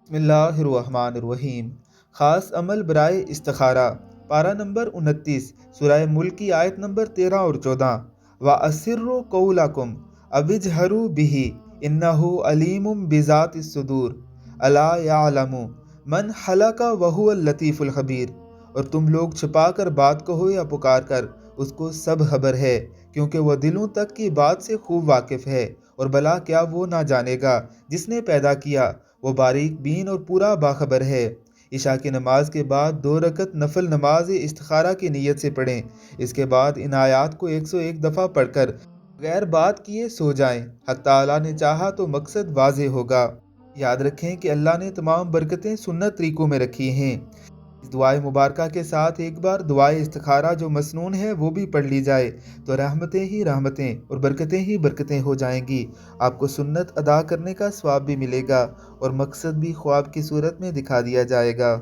بسم اللہ الرحمن الرحیم۔ خاص عمل برائے استخارہ، پارہ نمبر 29، سورہ ملک کی آیت نمبر 13 اور 14۔ وَأَسِرُّوا قَوْلَكُمْ أَوِ اجْهَرُوا بِهِ إِنَّهُ عَلِيمٌ بِذَاتِ الصُّدُورِ أَلَا يَعْلَمُ مَنْ خَلَقَ وَهُوَ اللَّطِيفُ الْخَبِيرُ۔ اور تم لوگ چھپا کر بات کہو یا پکار کر، اس کو سب خبر ہے، کیونکہ وہ دلوں تک کی بات سے خوب واقف ہے۔ اور بھلا کیا وہ نہ جانے گا جس نے پیدا کیا، وہ باریک بین اور پورا باخبر ہے۔ عشاء کی نماز کے بعد 2 رکعت نفل نماز استخارہ کی نیت سے پڑھیں۔ اس کے بعد ان آیات کو 101 دفعہ پڑھ کر بغیر بات کیے سو جائیں۔ حق تعالیٰ نے چاہا تو مقصد واضح ہوگا۔ یاد رکھیں کہ اللہ نے تمام برکتیں سنت طریقوں میں رکھی ہیں۔ اس دعائے مبارکہ کے ساتھ ایک بار دعائے استخارہ جو مسنون ہے وہ بھی پڑھ لی جائے تو رحمتیں ہی رحمتیں اور برکتیں ہی برکتیں ہو جائیں گی۔ آپ کو سنت ادا کرنے کا ثواب بھی ملے گا اور مقصد بھی خواب کی صورت میں دکھا دیا جائے گا۔